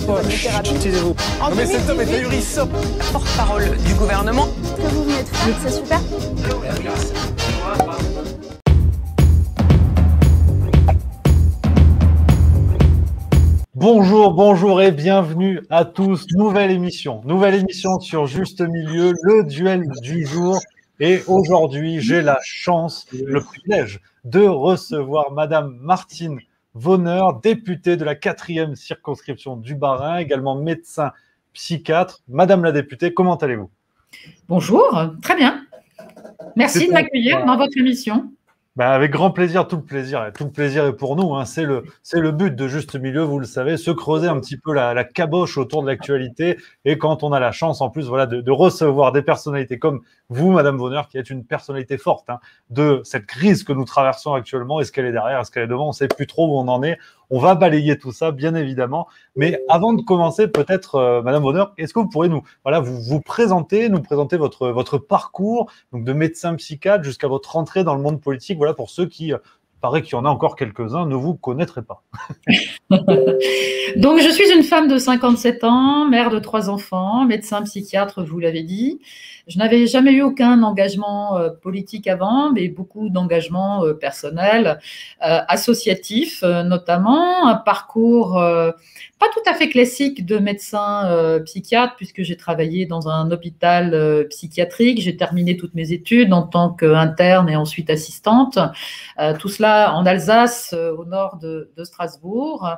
toi. Taisez-vous. Non mais cet homme est ahurissant. Porte-parole du gouvernement. Ce que vous venez de faire, c'est super. Bonjour, bonjour et bienvenue à tous. Nouvelle émission sur Juste Milieu, le duel du jour. Et aujourd'hui, j'ai la chance, le privilège de recevoir Madame Martine Vonner, députée de la 4e circonscription du Bas-Rhin, également médecin psychiatre. Madame la députée, comment allez-vous? Bonjour, très bien. Merci de m'accueillir dans votre émission. Ben avec grand plaisir, tout le plaisir est pour nous. Hein. C'est le but de Juste Milieu, vous le savez, se creuser un petit peu la caboche autour de l'actualité. Et quand on a la chance, en plus, voilà, de recevoir des personnalités comme vous, Madame Vonner, qui êtes une personnalité forte de cette crise que nous traversons actuellement. Est-ce qu'elle est derrière, est-ce qu'elle est devant? On ne sait plus trop où on en est. On va balayer tout ça, bien évidemment. Mais avant de commencer, peut-être, Madame Vonner, est-ce que vous pourrez vous présenter votre parcours, donc de médecin psychiatre jusqu'à votre entrée dans le monde politique, voilà, pour ceux qui, paraît qu'il y en a encore quelques-uns, ne vous connaîtraient pas. Donc, je suis une femme de 57 ans, mère de 3 enfants, médecin psychiatre, vous l'avez dit. Je n'avais jamais eu aucun engagement politique avant, mais beaucoup d'engagements personnels, associatifs notamment, un parcours pas tout à fait classique de médecin psychiatre, puisque j'ai travaillé dans un hôpital psychiatrique, j'ai terminé toutes mes études en tant qu'interne et ensuite assistante, tout cela en Alsace, au nord de Strasbourg,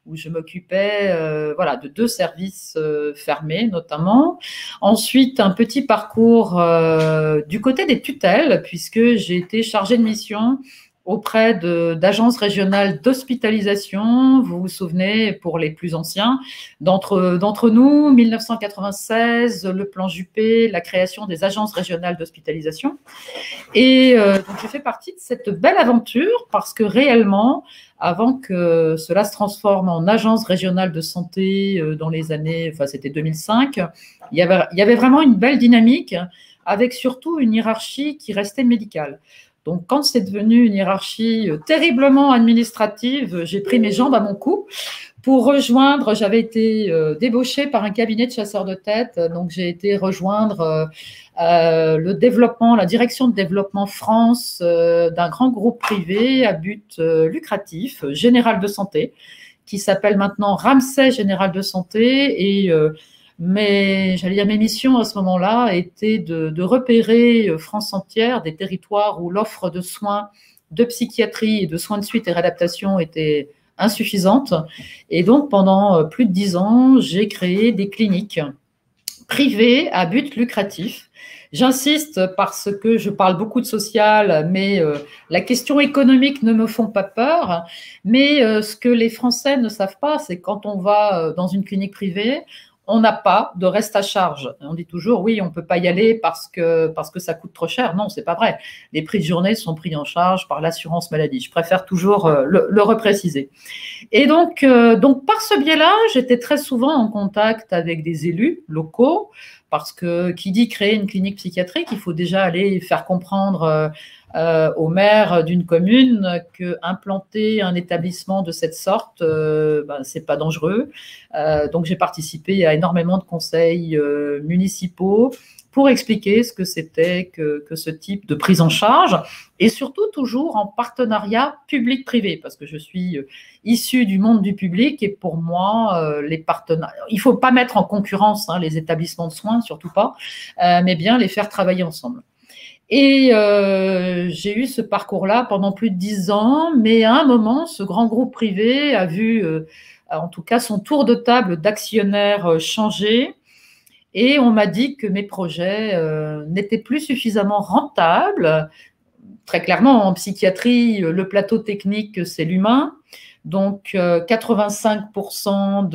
où je m'occupais de 2 services fermés notamment. Ensuite, un petit parcours du côté des tutelles, puisque j'ai été chargée de mission auprès d'agences régionales d'hospitalisation. Vous vous souvenez, pour les plus anciens d'entre nous, 1996, le plan Juppé, la création des agences régionales d'hospitalisation. Et donc, j'ai fait partie de cette belle aventure parce que réellement, avant que cela se transforme en agence régionale de santé dans les années, c'était 2005, il y avait vraiment une belle dynamique avec surtout une hiérarchie qui restait médicale. Donc, quand c'est devenu une hiérarchie terriblement administrative, j'ai pris mes jambes à mon cou pour rejoindre, j'avais été débauchée par un cabinet de chasseurs de tête, donc j'ai été rejoindre le développement, la direction de développement France d'un grand groupe privé à but lucratif, Général de Santé, qui s'appelle maintenant Ramsay Général de Santé. Et mes missions à ce moment-là étaient de repérer France entière des territoires où l'offre de soins de psychiatrie et de soins de suite et réadaptation était insuffisante. Et donc, pendant plus de 10 ans, j'ai créé des cliniques privées à but lucratif. J'insiste parce que je parle beaucoup de social, mais la question économique ne me font pas peur. Mais ce que les Français ne savent pas, c'est quand on va dans une clinique privée, on n'a pas de reste à charge. On dit toujours, oui, on ne peut pas y aller parce que ça coûte trop cher. Non, ce n'est pas vrai. Les prix de journée sont pris en charge par l'assurance maladie. Je préfère toujours le repréciser. Et donc, par ce biais-là, j'étais très souvent en contact avec des élus locaux, parce que qui dit créer une clinique psychiatrique, il faut déjà aller faire comprendre au maire d'une commune qu'implanter un établissement de cette sorte, c'est pas dangereux. Donc j'ai participé à énormément de conseils municipaux pour expliquer ce que c'était que ce type de prise en charge, et surtout toujours en partenariat public-privé, parce que je suis issue du monde du public, et pour moi, les partenaires, il ne faut pas mettre en concurrence les établissements de soins, surtout pas, mais bien les faire travailler ensemble. Et j'ai eu ce parcours-là pendant plus de 10 ans, mais à un moment, ce grand groupe privé a vu, en tout cas, son tour de table d'actionnaire changer, et on m'a dit que mes projets n'étaient plus suffisamment rentables. Très clairement, en psychiatrie, le plateau technique, c'est l'humain. Donc, 85%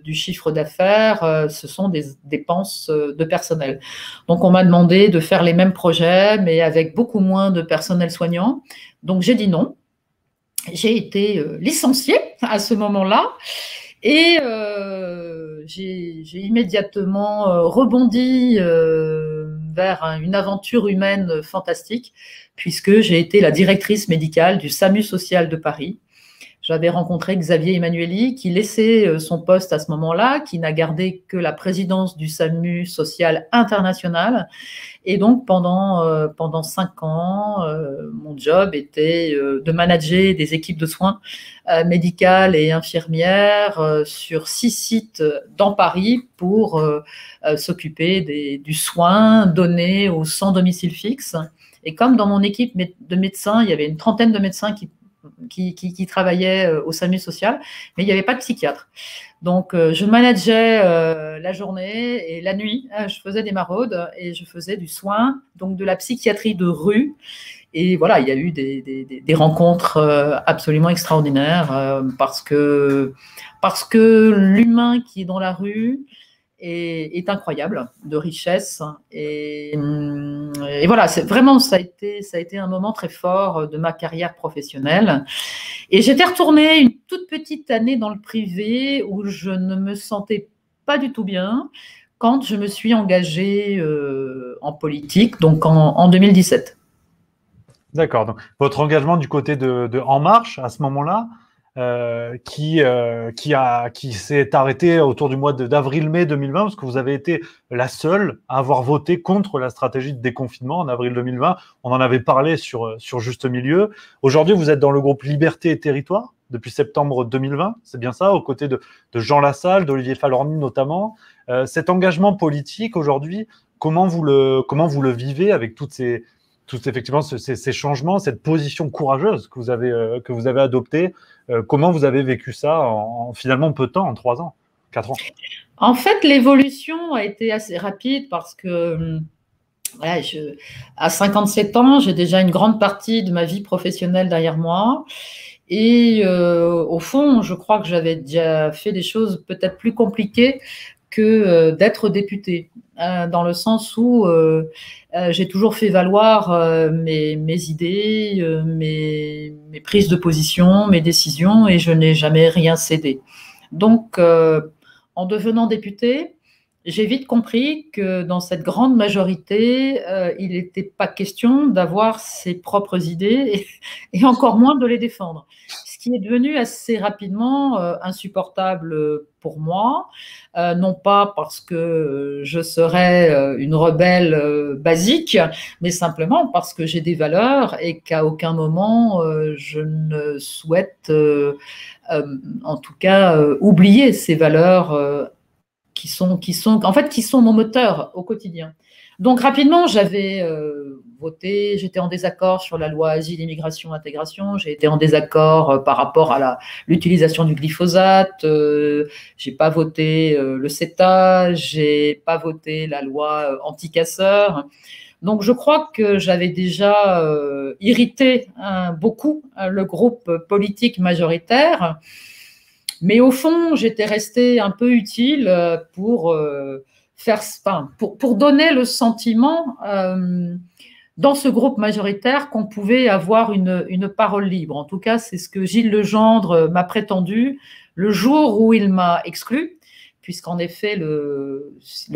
du chiffre d'affaires, ce sont des dépenses de personnel. Donc, on m'a demandé de faire les mêmes projets, mais avec beaucoup moins de personnel soignant. Donc, j'ai dit non. J'ai été licenciée à ce moment-là. Et j'ai immédiatement rebondi vers une aventure humaine fantastique, puisque j'ai été la directrice médicale du SAMU social de Paris. j'avais rencontré Xavier Emmanuelli qui laissait son poste à ce moment-là, qui n'a gardé que la présidence du SAMU social international. Et donc, pendant 5 ans, mon job était de manager des équipes de soins médicales et infirmières sur 6 sites dans Paris pour s'occuper du soin donné aux sans domicile fixe. Et comme dans mon équipe de médecins, il y avait une trentaine de médecins qui travaillaient au SAMU social, mais il n'y avait pas de psychiatre. Donc, je manageais la journée et la nuit, je faisais des maraudes et je faisais du soin, donc de la psychiatrie de rue. Et voilà, il y a eu des rencontres absolument extraordinaires parce que l'humain qui est dans la rue est incroyable, de richesse. Et voilà, vraiment, ça a été un moment très fort de ma carrière professionnelle. Et j'étais retournée une toute petite année dans le privé où je ne me sentais pas du tout bien quand je me suis engagée en politique, donc en 2017. D'accord. Donc, votre engagement du côté de En Marche, à ce moment-là, qui s'est arrêté autour du mois d'avril-mai 2020, parce que vous avez été la seule à avoir voté contre la stratégie de déconfinement en avril 2020. On en avait parlé sur Juste Milieu. Aujourd'hui, vous êtes dans le groupe Liberté et Territoire depuis septembre 2020, c'est bien ça, aux côtés de Jean Lassalle, d'Olivier Falorni notamment. Cet engagement politique aujourd'hui, comment vous le vivez avec effectivement ces changements, cette position courageuse que vous avez adoptée? Comment vous avez vécu ça en finalement peu de temps, en 3 ans, 4 ans? En fait, l'évolution a été assez rapide parce que voilà, à 57 ans, j'ai déjà une grande partie de ma vie professionnelle derrière moi. Et au fond, je crois que j'avais déjà fait des choses peut-être plus compliquées que d'être députée, dans le sens où j'ai toujours fait valoir mes idées, mes prises de position, mes décisions, et je n'ai jamais rien cédé. Donc, en devenant députée, j'ai vite compris que dans cette grande majorité, il n'était pas question d'avoir ses propres idées et encore moins de les défendre. Ce qui est devenu assez rapidement insupportable pour moi, non pas parce que je serais une rebelle basique, mais simplement parce que j'ai des valeurs et qu'à aucun moment je ne souhaite, en tout cas, oublier ces valeurs qui sont mon moteur au quotidien. Donc rapidement, j'avais voté, j'étais en désaccord sur la loi Asile, Immigration, Intégration, j'ai été en désaccord par rapport à l'utilisation du glyphosate, j'ai pas voté le CETA, j'ai pas voté la loi anti-casseurs. Donc je crois que j'avais déjà irrité beaucoup le groupe politique majoritaire. Mais au fond, j'étais restée un peu utile pour donner le sentiment dans ce groupe majoritaire qu'on pouvait avoir une parole libre. En tout cas, c'est ce que Gilles Legendre m'a prétendu le jour où il m'a exclue, puisqu'en effet, le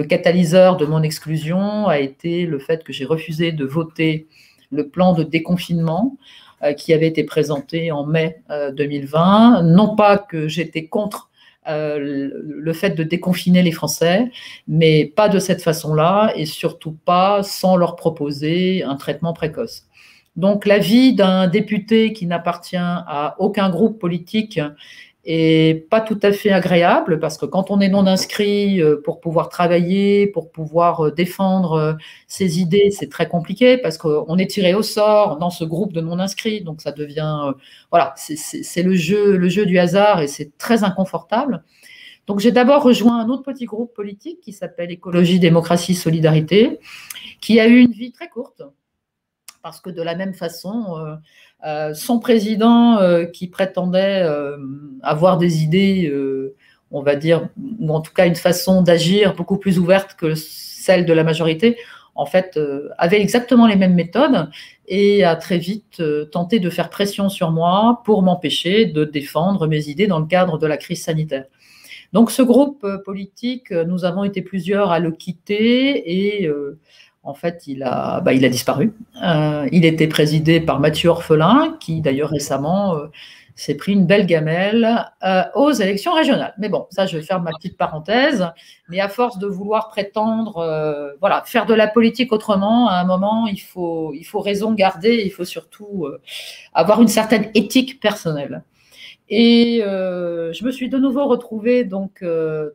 catalyseur de mon exclusion a été le fait que j'ai refusé de voter le plan de déconfinement qui avait été présenté en mai 2020. Non pas que j'étais contre le fait de déconfiner les Français, mais pas de cette façon-là et surtout pas sans leur proposer un traitement précoce. Donc la vie d'un député qui n'appartient à aucun groupe politique est pas tout à fait agréable parce que quand on est non inscrit pour pouvoir travailler, pour pouvoir défendre ses idées, c'est très compliqué parce qu'on est tiré au sort dans ce groupe de non inscrits, donc ça devient voilà, c'est le jeu du hasard et c'est très inconfortable. Donc j'ai d'abord rejoint un autre petit groupe politique qui s'appelle Écologie, Démocratie, Solidarité, qui a eu une vie très courte parce que de la même façon, son président qui prétendait avoir des idées, on va dire, ou en tout cas une façon d'agir beaucoup plus ouverte que celle de la majorité, en fait, avait exactement les mêmes méthodes et a très vite tenté de faire pression sur moi pour m'empêcher de défendre mes idées dans le cadre de la crise sanitaire. Donc ce groupe politique, nous avons été plusieurs à le quitter et en fait, il a disparu. Il était présidé par Mathieu Orphelin, qui d'ailleurs récemment s'est pris une belle gamelle aux élections régionales. Mais bon, ça, je vais faire ma petite parenthèse. Mais à force de vouloir prétendre, voilà, faire de la politique autrement, à un moment, il faut raison garder. Il faut surtout avoir une certaine éthique personnelle. Et je me suis de nouveau retrouvée donc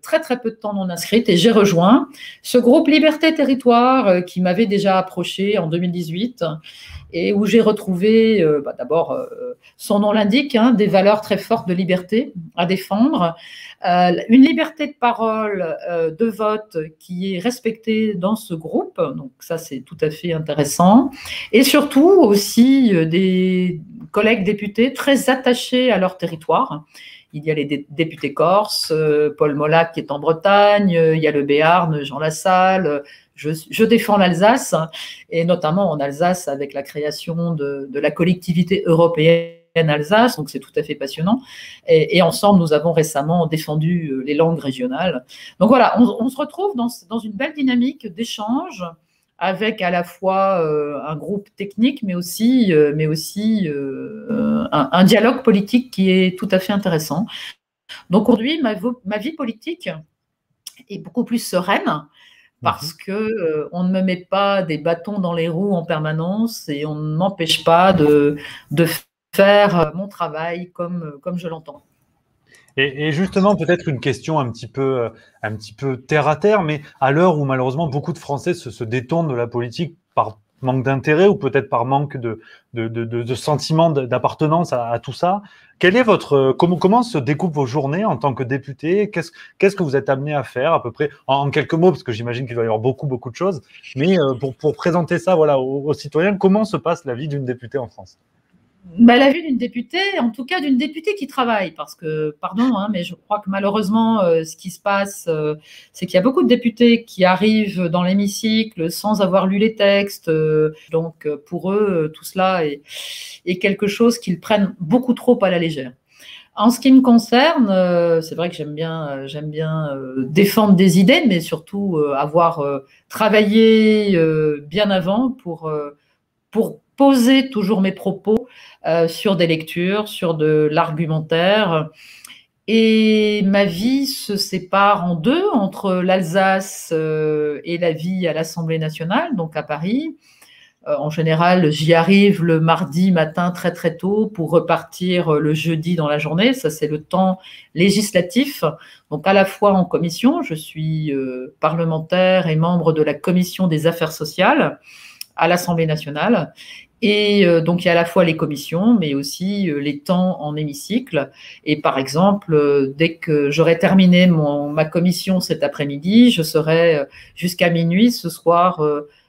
très très peu de temps non inscrite et j'ai rejoint ce groupe Liberté Territoire qui m'avait déjà approché en 2018 et où j'ai retrouvé d'abord, son nom l'indique, hein, des valeurs très fortes de liberté à défendre, une liberté de parole, de vote qui est respectée dans ce groupe, donc ça c'est tout à fait intéressant, et surtout aussi des collègues députés très attachés à leur territoire. Il y a les députés corses, Paul Molac qui est en Bretagne, il y a le Béarn, Jean Lassalle. Je défends l'Alsace, et notamment en Alsace avec la création de la collectivité européenne Alsace, donc c'est tout à fait passionnant. Et ensemble, nous avons récemment défendu les langues régionales. Donc voilà, on se retrouve dans une belle dynamique d'échange avec à la fois un groupe technique, mais aussi un dialogue politique qui est tout à fait intéressant. Donc aujourd'hui, ma vie politique est beaucoup plus sereine parce que on ne me met pas des bâtons dans les roues en permanence et on ne m'empêche pas de faire mon travail comme je l'entends. Et justement, peut-être une question un petit peu terre à terre, mais à l'heure où malheureusement beaucoup de Français se détournent de la politique par manque d'intérêt ou peut-être par manque de sentiment d'appartenance à tout ça, quel est comment se découpent vos journées en tant que député? Qu'est-ce que vous êtes amené à faire à peu près en quelques mots, parce que j'imagine qu'il doit y avoir beaucoup de choses, mais pour présenter ça voilà, aux citoyens, comment se passe la vie d'une députée en France? La vie d'une députée, en tout cas d'une députée qui travaille, parce que, pardon, hein, mais je crois que malheureusement, ce qui se passe, c'est qu'il y a beaucoup de députés qui arrivent dans l'hémicycle sans avoir lu les textes. Donc, pour eux, tout cela est quelque chose qu'ils prennent beaucoup trop à la légère. En ce qui me concerne, c'est vrai que j'aime bien défendre des idées, mais surtout avoir travaillé bien avant pour poser toujours mes propos sur des lectures, sur de l'argumentaire. Et ma vie se sépare en deux, entre l'Alsace et la vie à l'Assemblée nationale, donc à Paris. En général, j'y arrive le mardi matin très très tôt pour repartir le jeudi dans la journée. Ça, c'est le temps législatif. Donc à la fois en commission, je suis parlementaire et membre de la commission des affaires sociales à l'Assemblée nationale. Et donc, il y a à la fois les commissions, mais aussi les temps en hémicycle. Et par exemple, dès que j'aurai terminé ma commission cet après-midi, je serai jusqu'à minuit ce soir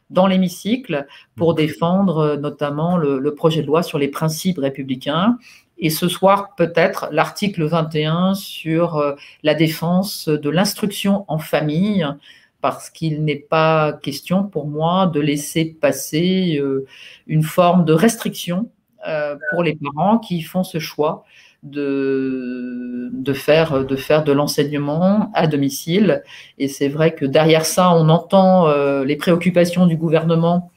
dans l'hémicycle pour défendre notamment le projet de loi sur les principes républicains. Et ce soir, peut-être, l'article 21 sur la défense de l'instruction en famille, parce qu'il n'est pas question pour moi de laisser passer une forme de restriction pour les parents qui font ce choix de faire de l'enseignement à domicile. Et c'est vrai que derrière ça, on entend les préoccupations du gouvernement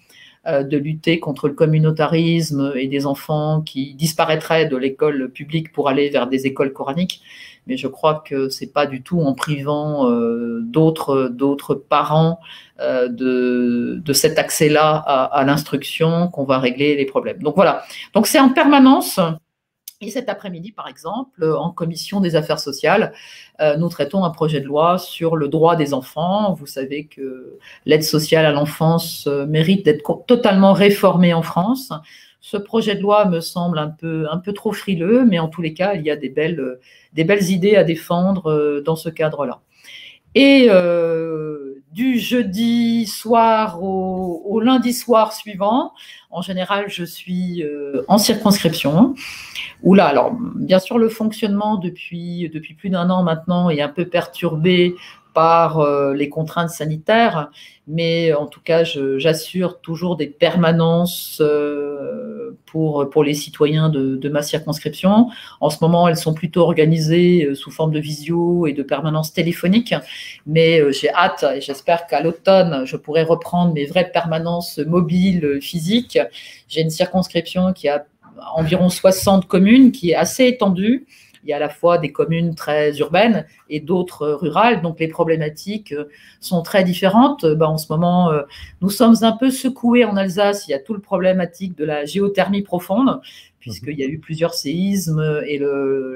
de lutter contre le communautarisme et des enfants qui disparaîtraient de l'école publique pour aller vers des écoles coraniques. Mais je crois que c'est pas du tout en privant d'autres parents de cet accès-là à l'instruction qu'on va régler les problèmes. Donc voilà. Donc c'est en permanence. Et cet après-midi, par exemple, en commission des affaires sociales, nous traitons un projet de loi sur le droit des enfants. Vous savez que l'aide sociale à l'enfance mérite d'être totalement réformée en France. Ce projet de loi me semble un peu trop frileux, mais en tous les cas, il y a des belles idées à défendre dans ce cadre-là. Et du jeudi soir au lundi soir suivant, en général, je suis en circonscription, où là, alors bien sûr, le fonctionnement depuis plus d'1 an maintenant est un peu perturbé par les contraintes sanitaires, mais en tout cas, j'assure toujours des permanences pour les citoyens de ma circonscription. En ce moment, elles sont plutôt organisées sous forme de visio et de permanences téléphoniques, mais j'ai hâte et j'espère qu'à l'automne, je pourrai reprendre mes vraies permanences mobiles physiques. J'ai une circonscription qui a environ 60 communes qui est assez étendue. Il y a à la fois des communes très urbaines et d'autres rurales, donc les problématiques sont très différentes. En ce moment, nous sommes un peu secoués en Alsace. Il y a tout le problématique de la géothermie profonde, puisqu'il y a eu plusieurs séismes et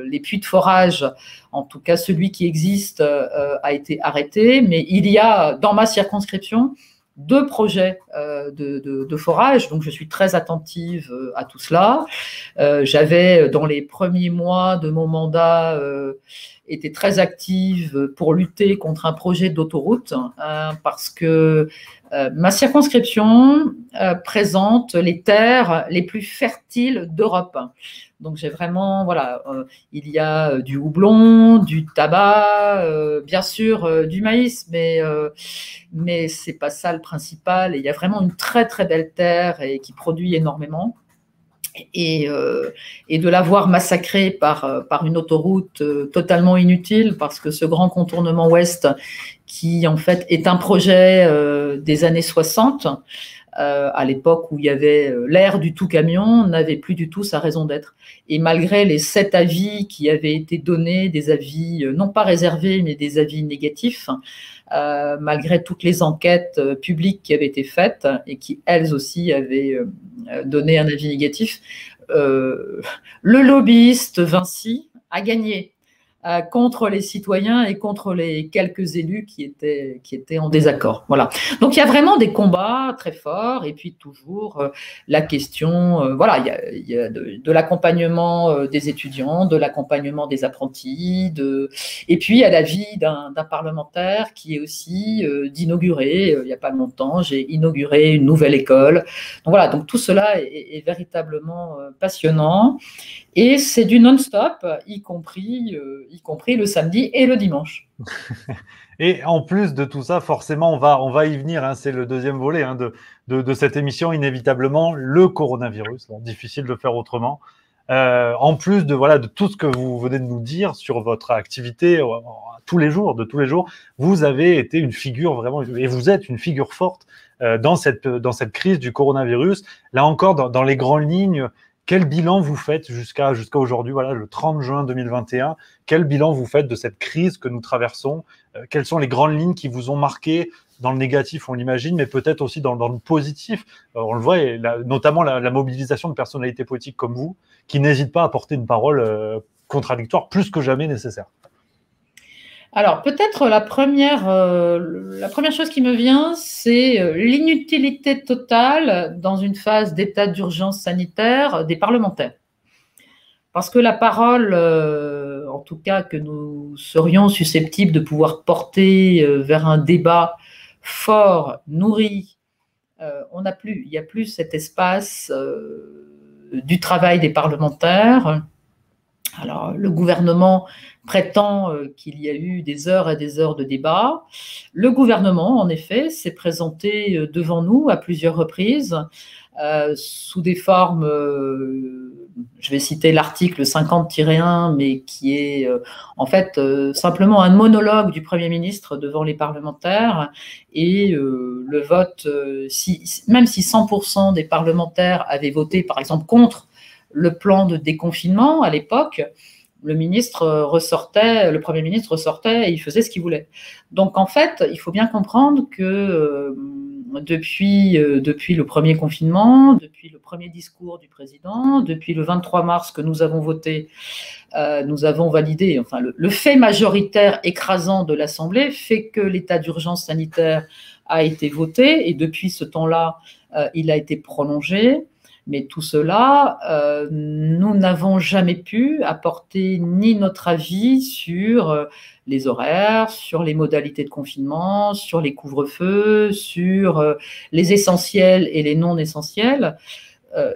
les puits de forage, en tout cas celui qui existe, a été arrêté. Mais il y a dans ma circonscription 2 projets de forage, donc je suis très attentive à tout cela. J'avais, dans les premiers mois de mon mandat, été très active pour lutter contre un projet d'autoroute, parce que ma circonscription présente les terres les plus fertiles d'Europe. Donc j'ai vraiment, voilà, il y a du houblon, du tabac, bien sûr du maïs, mais c'est pas ça le principal. Et il y a vraiment une très très belle terre et qui produit énormément. Et de l'avoir massacrée par une autoroute totalement inutile, parce que ce grand contournement ouest, qui en fait est un projet des années 60, à l'époque où il y avait l'ère du tout camion, n'avait plus du tout sa raison d'être. Et malgré les 7 avis qui avaient été donnés, des avis non pas réservés, mais des avis négatifs, malgré toutes les enquêtes publiques qui avaient été faites et qui, elles aussi, avaient donné un avis négatif, le lobbyiste Vinci a gagné contre les citoyens et contre les quelques élus qui étaient en désaccord. Voilà. Donc, il y a vraiment des combats très forts, et puis toujours la question, voilà, il y a de l'accompagnement des étudiants, de l'accompagnement des apprentis, et puis il y a la vie d'un parlementaire qui est aussi d'inaugurer, il n'y a pas longtemps, j'ai inauguré une nouvelle école. Donc voilà, donc tout cela est véritablement passionnant. Et c'est du non-stop, y compris le samedi et le dimanche. Et en plus de tout ça, forcément, on va y venir. Hein, c'est le deuxième volet de cette émission, inévitablement, le coronavirus. Donc, difficile de faire autrement. En plus de tout ce que vous venez de nous dire sur votre activité de tous les jours, vous avez été une figure vraiment, et vous êtes une figure forte dans cette crise du coronavirus. Là encore, dans les grandes lignes, quel bilan vous faites jusqu'à aujourd'hui, voilà, le 30 juin 2021? Quel bilan vous faites de cette crise que nous traversons? Quelles sont les grandes lignes qui vous ont marqué dans le négatif, on l'imagine, mais peut-être aussi dans le positif? On le voit, notamment la mobilisation de personnalités politiques comme vous, qui n'hésitent pas à porter une parole contradictoire, plus que jamais nécessaire. Alors, peut-être la première chose qui me vient, c'est l'inutilité totale, dans une phase d'état d'urgence sanitaire, des parlementaires. Parce que la parole, en tout cas que nous serions susceptibles de pouvoir porter vers un débat fort, nourri, il n'y a plus cet espace du travail des parlementaires. Alors, le gouvernement prétend qu'il y a eu des heures et des heures de débat. Le gouvernement, en effet, s'est présenté devant nous à plusieurs reprises sous des formes, je vais citer l'article 50-1, mais qui est en fait simplement un monologue du Premier ministre devant les parlementaires, et le vote, même si 100% des parlementaires avaient voté, par exemple, contre le plan de déconfinement à l'époque, le Premier ministre ressortait et il faisait ce qu'il voulait. Donc en fait, il faut bien comprendre que depuis le premier confinement, depuis le premier discours du président, depuis le 23 mars que nous avons voté, nous avons validé, enfin le fait majoritaire écrasant de l'Assemblée fait que l'état d'urgence sanitaire a été voté, et depuis ce temps-là, il a été prolongé. Mais tout cela, nous n'avons jamais pu apporter ni notre avis sur les horaires, sur les modalités de confinement, sur les couvre-feux, sur les essentiels et les non essentiels.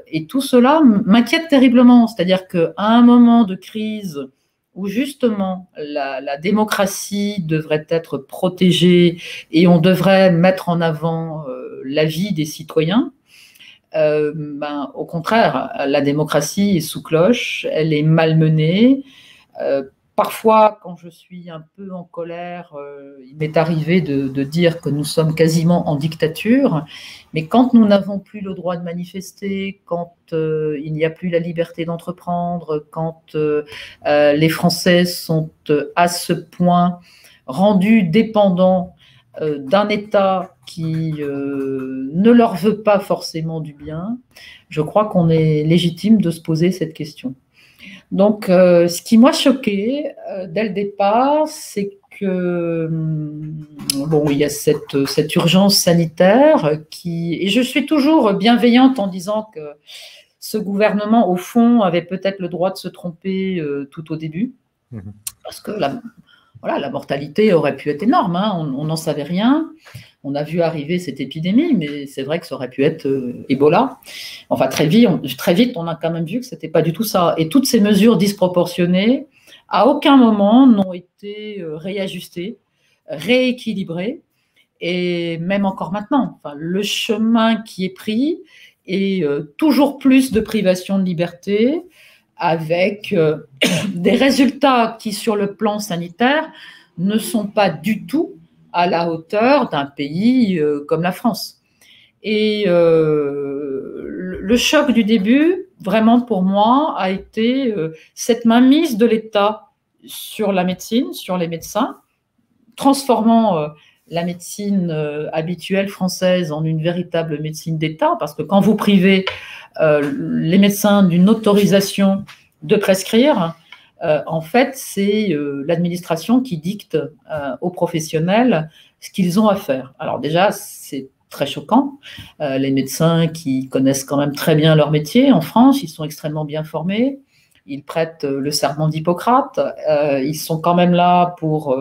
Et tout cela m'inquiète terriblement. C'est-à-dire qu'à un moment de crise où justement la démocratie devrait être protégée et on devrait mettre en avant l'avis des citoyens, au contraire, la démocratie est sous cloche, elle est malmenée Parfois, quand je suis un peu en colère, il m'est arrivé de dire que nous sommes quasiment en dictature, mais quand nous n'avons plus le droit de manifester, quand il n'y a plus la liberté d'entreprendre, quand les Français sont à ce point rendus dépendants d'un État qui ne leur veut pas forcément du bien, je crois qu'on est légitime de se poser cette question. Donc, ce qui m'a choqué dès le départ, c'est que bon, il y a cette urgence sanitaire et je suis toujours bienveillante en disant que ce gouvernement, au fond, avait peut-être le droit de se tromper tout au début, parce que la mortalité aurait pu être énorme, hein, on n'en savait rien. On a vu arriver cette épidémie, mais c'est vrai que ça aurait pu être Ebola. Enfin, très vite, on a quand même vu que ce n'était pas du tout ça. Et toutes ces mesures disproportionnées, à aucun moment, n'ont été réajustées, rééquilibrées. Et même encore maintenant, enfin, le chemin qui est pris est toujours plus de privation de liberté, avec des résultats qui, sur le plan sanitaire, ne sont pas du tout à la hauteur d'un pays comme la France. Et le choc du début, vraiment pour moi, a été cette mainmise de l'État sur la médecine, sur les médecins, transformant la médecine habituelle française en une véritable médecine d'État, parce que quand vous privez les médecins d'une autorisation de prescrire, en fait, c'est l'administration qui dicte aux professionnels ce qu'ils ont à faire. Alors déjà, c'est très choquant. Les médecins qui connaissent quand même très bien leur métier en France, ils sont extrêmement bien formés, ils prêtent le serment d'Hippocrate, ils sont quand même là pour,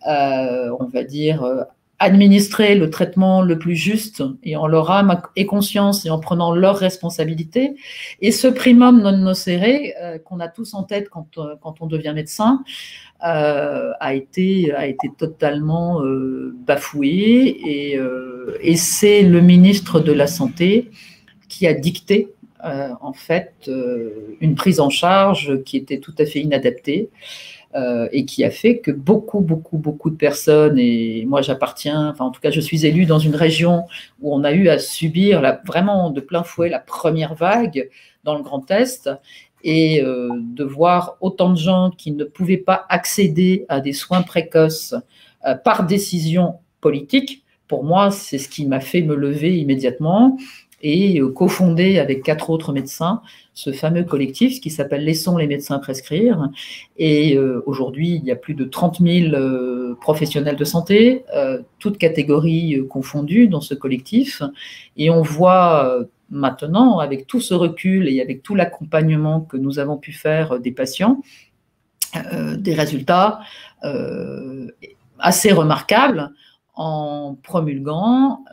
on va dire, administrer le traitement le plus juste et en leur âme et conscience et en prenant leurs responsabilités. Et ce primum non nocere qu'on a tous en tête quand on devient médecin a été totalement bafoué et c'est le ministre de la Santé qui a dicté en fait une prise en charge qui était tout à fait inadaptée. Et qui a fait que beaucoup de personnes, et moi j'appartiens, enfin en tout cas je suis élue dans une région où on a eu à subir vraiment de plein fouet la première vague dans le Grand Est, et de voir autant de gens qui ne pouvaient pas accéder à des soins précoces par décision politique, pour moi c'est ce qui m'a fait me lever immédiatement et cofondé avec 4 autres médecins ce fameux collectif qui s'appelle Laissons les médecins prescrire. Et aujourd'hui, il y a plus de 30 000 professionnels de santé, toutes catégories confondues dans ce collectif. Et on voit maintenant, avec tout ce recul et avec tout l'accompagnement que nous avons pu faire des patients, des résultats assez remarquables en promulguant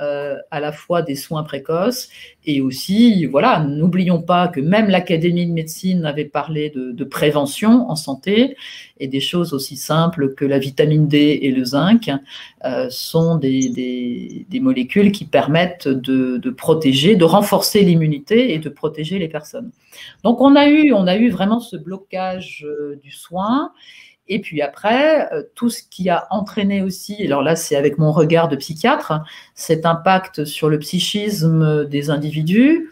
à la fois des soins précoces et aussi, voilà, n'oublions pas que même l'Académie de médecine avait parlé de prévention en santé, et des choses aussi simples que la vitamine D et le zinc sont des molécules qui permettent de protéger, de renforcer l'immunité et de protéger les personnes. Donc on a eu vraiment ce blocage du soin. Et puis après, tout ce qui a entraîné aussi, alors là c'est avec mon regard de psychiatre, cet impact sur le psychisme des individus.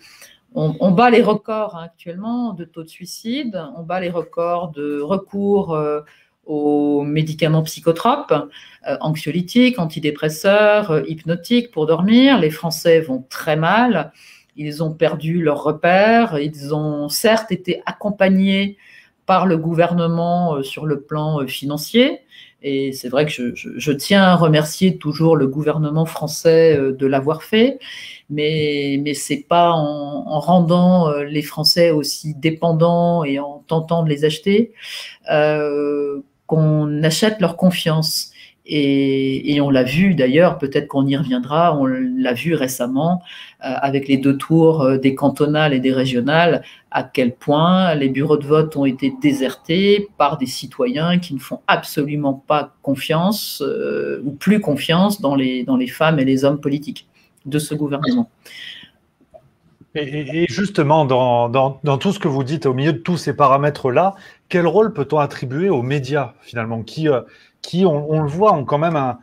On bat les records actuellement de taux de suicide, on bat les records de recours aux médicaments psychotropes, anxiolytiques, antidépresseurs, hypnotiques pour dormir. Les Français vont très mal, ils ont perdu leurs repères, ils ont certes été accompagnés par le gouvernement sur le plan financier. Et c'est vrai que je tiens à remercier toujours le gouvernement français de l'avoir fait, mais c'est pas en rendant les Français aussi dépendants et en tentant de les acheter qu'on achète leur confiance. Et on l'a vu d'ailleurs, peut-être qu'on y reviendra, on l'a vu récemment avec les 2 tours des cantonales et des régionales, à quel point les bureaux de vote ont été désertés par des citoyens qui ne font absolument pas confiance ou plus confiance dans les femmes et les hommes politiques de ce gouvernement. Et justement, dans tout ce que vous dites, au milieu de tous ces paramètres-là, quel rôle peut-on attribuer aux médias, finalement, qui on le voit, ont quand même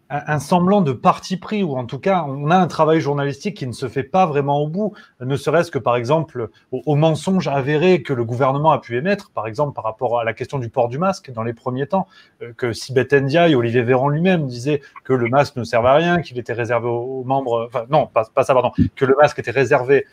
un semblant de parti pris, ou en tout cas, on a un travail journalistique qui ne se fait pas vraiment au bout, ne serait-ce que, par exemple, aux mensonges avérés que le gouvernement a pu émettre, par exemple, par rapport à la question du port du masque dans les premiers temps, que Sibeth Ndiaye, Olivier Véran lui-même disait que le masque ne servait à rien, qu'il était réservé aux membres, enfin, non, pas ça, pardon, que le masque était réservé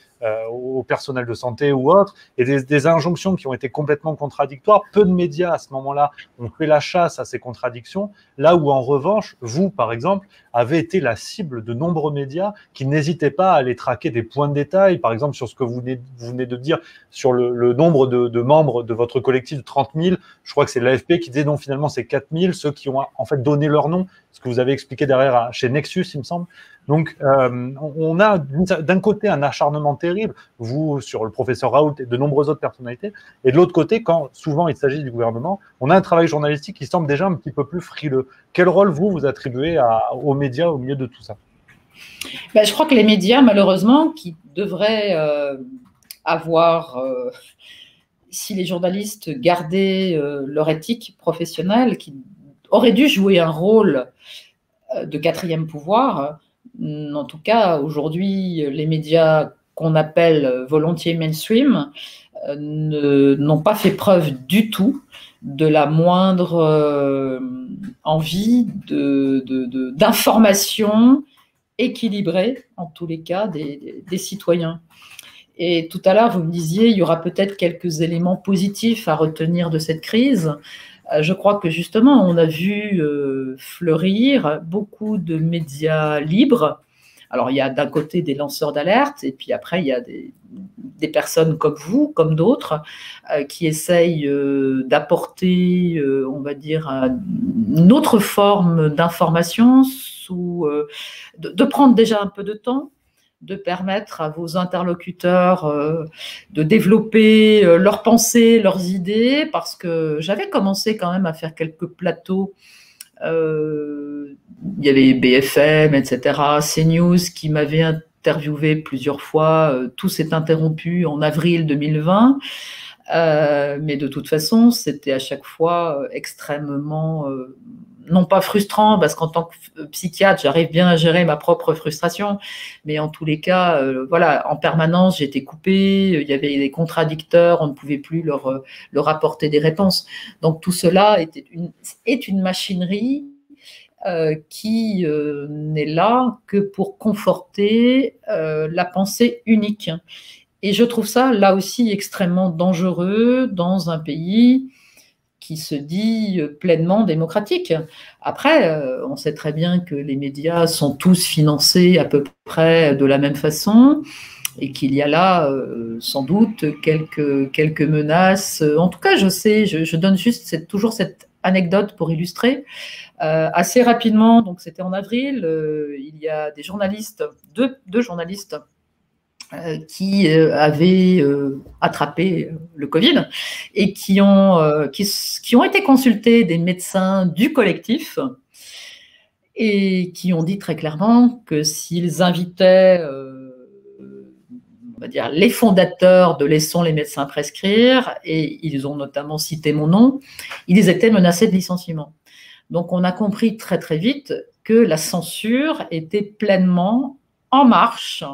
au personnel de santé ou autre, et des injonctions qui ont été complètement contradictoires. Peu de médias, à ce moment-là, ont fait la chasse à ces contradictions, là où, en revanche, vous, par exemple, avez été la cible de nombreux médias qui n'hésitaient pas à aller traquer des points de détail, par exemple sur ce que vous venez de dire, sur le nombre de membres de votre collectif de 30 000. Je crois que c'est l'AFP qui disait non, finalement c'est 4 000, ceux qui ont en fait donné leur nom, ce que vous avez expliqué derrière chez Nexus, il me semble. Donc, on a d'un côté un acharnement terrible, vous sur le professeur Raoult et de nombreuses autres personnalités, et de l'autre côté, quand souvent il s'agit du gouvernement, on a un travail journalistique qui semble déjà un petit peu plus frileux. Quel rôle vous attribuez aux médias au milieu de tout ça? Je crois que les médias, malheureusement, qui devraient avoir, si les journalistes gardaient leur éthique professionnelle, qui auraient dû jouer un rôle de quatrième pouvoir. En tout cas, aujourd'hui, les médias qu'on appelle volontiers mainstream n'ont pas fait preuve du tout de la moindre envie d'information équilibrée, en tous les cas, des citoyens. Et tout à l'heure, vous me disiez, il y aura peut-être quelques éléments positifs à retenir de cette crise. Je crois que justement, on a vu fleurir beaucoup de médias libres. Alors, il y a d'un côté des lanceurs d'alerte, et puis après, il y a des personnes comme vous, comme d'autres, qui essayent d'apporter, on va dire, une autre forme d'information, de prendre déjà un peu de temps, de permettre à vos interlocuteurs de développer leurs pensées, leurs idées, parce que j'avais commencé quand même à faire quelques plateaux. Il y avait BFM, etc., CNews qui m'avaient interviewé plusieurs fois. Tout s'est interrompu en avril 2020. Mais de toute façon, c'était à chaque fois extrêmement... non pas frustrant, parce qu'en tant que psychiatre, j'arrive bien à gérer ma propre frustration, mais en tous les cas, voilà, en permanence, j'étais coupée, il y avait des contradicteurs, on ne pouvait plus leur apporter des réponses. Donc tout cela est une machinerie qui n'est là que pour conforter la pensée unique. Et je trouve ça, là aussi, extrêmement dangereux dans un pays qui se dit pleinement démocratique. Après, on sait très bien que les médias sont tous financés à peu près de la même façon et qu'il y a là sans doute quelques menaces. En tout cas, je sais, je donne juste toujours cette anecdote pour illustrer. Assez rapidement, donc c'était en avril, il y a des journalistes, deux journalistes qui avaient attrapé le Covid et qui ont été consultés des médecins du collectif et qui ont dit très clairement que s'ils invitaient, on va dire, les fondateurs de Laissons les médecins prescrire, et ils ont notamment cité mon nom, ils étaient menacés de licenciement. Donc on a compris très très vite que la censure était pleinement en marche.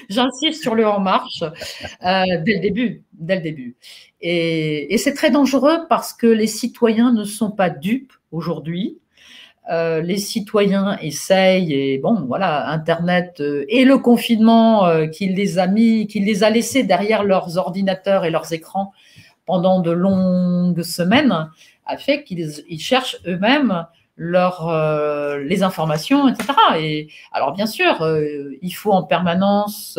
J'insiste sur le en marche dès le début. Et c'est très dangereux parce que les citoyens ne sont pas dupes aujourd'hui. Les citoyens essayent, et bon, voilà, Internet et le confinement qui les a laissés derrière leurs ordinateurs et leurs écrans pendant de longues semaines a fait qu'ils cherchent eux-mêmes les informations, etc. Et alors bien sûr, il faut en permanence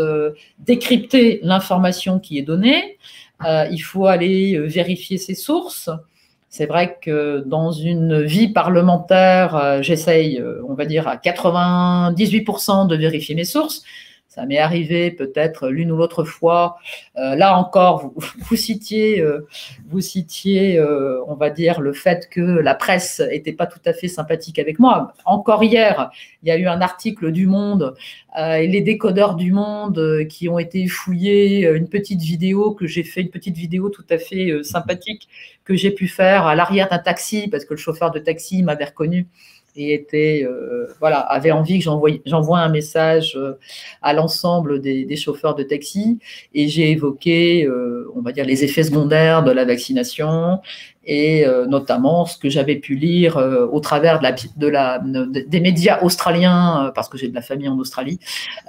décrypter l'information qui est donnée. Il faut aller vérifier ses sources. C'est vrai que dans une vie parlementaire, j'essaye, on va dire, à 98% de vérifier mes sources. Ça m'est arrivé peut-être l'une ou l'autre fois. Là encore, vous citiez, on va dire, le fait que la presse n'était pas tout à fait sympathique avec moi. Encore hier, il y a eu un article du Monde, les décodeurs du Monde qui ont été fouillés, une petite vidéo que j'ai fait, une petite vidéo tout à fait sympathique que j'ai pu faire à l'arrière d'un taxi parce que le chauffeur de taxi m'avait reconnu et était, voilà, avait envie que j'envoie un message à l'ensemble des chauffeurs de taxi. Et j'ai évoqué, on va dire, les effets secondaires de la vaccination et notamment ce que j'avais pu lire au travers des médias australiens, parce que j'ai de la famille en Australie.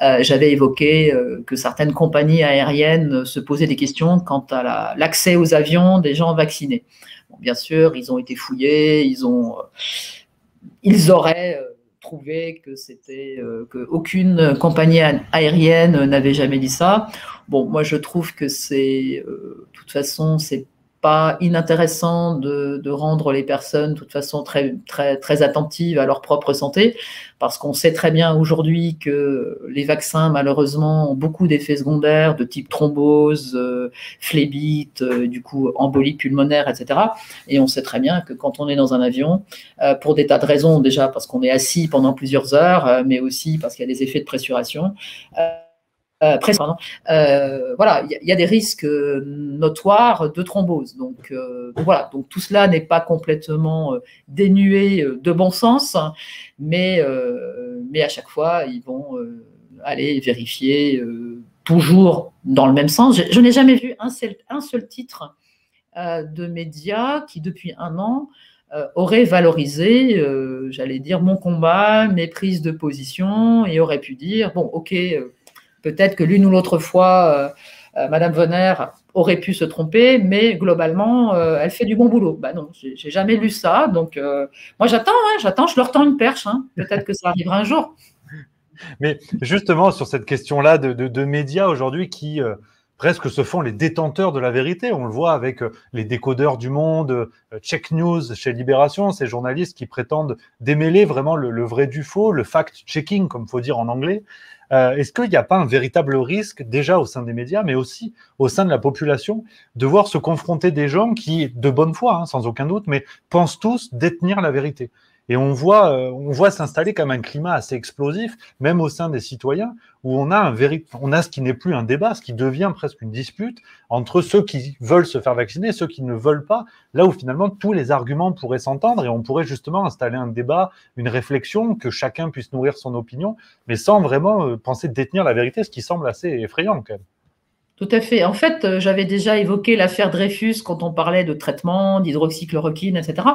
J'avais évoqué que certaines compagnies aériennes se posaient des questions quant à l'accès aux avions des gens vaccinés. Bon, bien sûr, ils ont été fouillés, ils auraient trouvé que aucune compagnie aérienne n'avait jamais dit ça. Bon, moi je trouve que de toute façon, c'est pas inintéressant de rendre les personnes de toute façon très, très, très attentives à leur propre santé, parce qu'on sait très bien aujourd'hui que les vaccins, malheureusement, ont beaucoup d'effets secondaires de type thrombose, phlébite, du coup embolie pulmonaire, etc. Et on sait très bien que quand on est dans un avion, pour des tas de raisons, déjà parce qu'on est assis pendant plusieurs heures, mais aussi parce qu'il y a des effets de pressuration, voilà, il y a des risques notoires de thrombose. Donc voilà, donc tout cela n'est pas complètement dénué de bon sens, mais à chaque fois, ils vont aller vérifier toujours dans le même sens. Je n'ai jamais vu un seul titre de médias qui, depuis un an, aurait valorisé, j'allais dire, mon combat, mes prises de position, et aurait pu dire, bon, ok, peut-être que l'une ou l'autre fois, Madame Vonner aurait pu se tromper, mais globalement, elle fait du bon boulot. Ben non, j'ai jamais lu ça, donc moi j'attends, je leur tends une perche, hein. Peut-être que ça arrivera un jour. Mais justement, sur cette question-là de médias aujourd'hui qui presque se font les détenteurs de la vérité, on le voit avec les décodeurs du Monde, Check News chez Libération, ces journalistes qui prétendent démêler vraiment le vrai du faux, le fact-checking, comme il faut dire en anglais. Est-ce qu'il n'y a pas un véritable risque, déjà au sein des médias, mais aussi au sein de la population, de voir se confronter des gens qui, de bonne foi, hein, sans aucun doute, mais pensent tous détenir la vérité? Et on voit s'installer comme un climat assez explosif, même au sein des citoyens, où on a ce qui n'est plus un débat, ce qui devient presque une dispute entre ceux qui veulent se faire vacciner et ceux qui ne veulent pas, là où finalement tous les arguments pourraient s'entendre et on pourrait justement installer un débat, une réflexion, que chacun puisse nourrir son opinion, mais sans vraiment penser détenir la vérité, ce qui semble assez effrayant quand même. Tout à fait. En fait, j'avais déjà évoqué l'affaire Dreyfus quand on parlait de traitement, d'hydroxychloroquine, etc.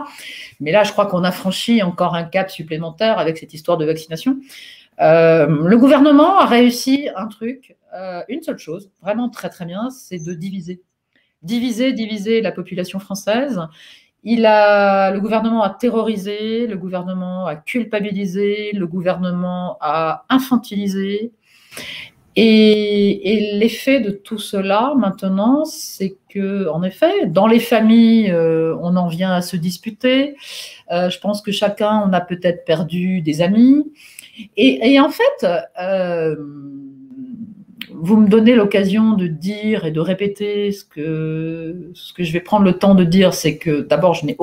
Mais là, je crois qu'on a franchi encore un cap supplémentaire avec cette histoire de vaccination. Le gouvernement a réussi un truc, une seule chose, vraiment très très bien, c'est de diviser. Diviser la population française. Le gouvernement a terrorisé, le gouvernement a culpabilisé, le gouvernement a infantilisé. Et l'effet de tout cela, maintenant, c'est que, en effet, dans les familles, on en vient à se disputer. Je pense que chacun, on a peut-être perdu des amis. Et en fait, vous me donnez l'occasion de dire et de répéter ce que je vais prendre le temps de dire, c'est que d'abord, je n'ai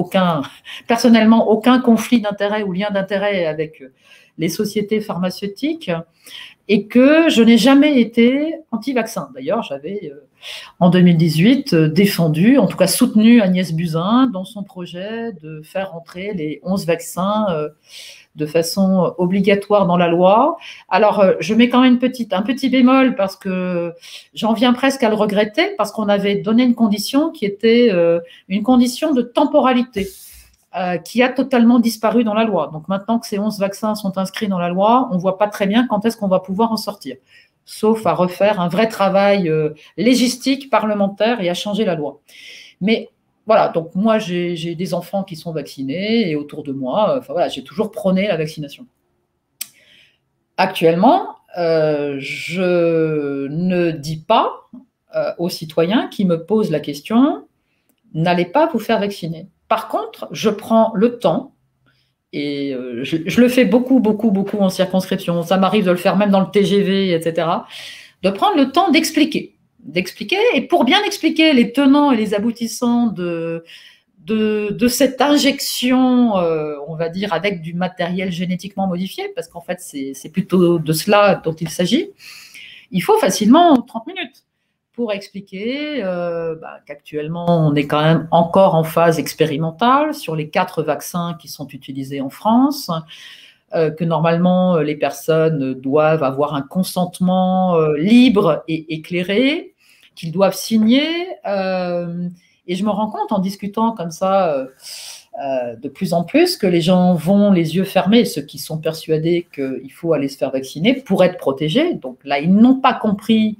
personnellement aucun conflit d'intérêt ou lien d'intérêt avec les sociétés pharmaceutiques, et que je n'ai jamais été anti-vaccin. D'ailleurs, j'avais, en 2018, défendu, en tout cas soutenu Agnès Buzyn dans son projet de faire entrer les 11 vaccins de façon obligatoire dans la loi. Alors, je mets quand même un petit bémol, parce que j'en viens presque à le regretter, parce qu'on avait donné une condition qui était une condition de temporalité, qui a totalement disparu dans la loi. Donc maintenant que ces 11 vaccins sont inscrits dans la loi, on ne voit pas très bien quand est-ce qu'on va pouvoir en sortir, sauf à refaire un vrai travail légistique, parlementaire, et à changer la loi. Mais voilà, donc moi j'ai des enfants qui sont vaccinés, et autour de moi, voilà, j'ai toujours prôné la vaccination. Actuellement, je ne dis pas aux citoyens qui me posent la question « n'allez pas vous faire vacciner ». Par contre, je prends le temps et je le fais beaucoup en circonscription, ça m'arrive de le faire même dans le TGV, etc., de prendre le temps d'expliquer, et pour bien expliquer les tenants et les aboutissants de cette injection, on va dire, avec du matériel génétiquement modifié, parce qu'en fait, c'est plutôt de cela dont il s'agit, il faut facilement 30 minutes pour expliquer qu'actuellement, on est quand même encore en phase expérimentale sur les 4 vaccins qui sont utilisés en France, que normalement, les personnes doivent avoir un consentement libre et éclairé, qu'ils doivent signer. Et je me rends compte en discutant comme ça de plus en plus que les gens vont les yeux fermés, ceux qui sont persuadés qu'il faut aller se faire vacciner pour être protégés. Donc là, ils n'ont pas compris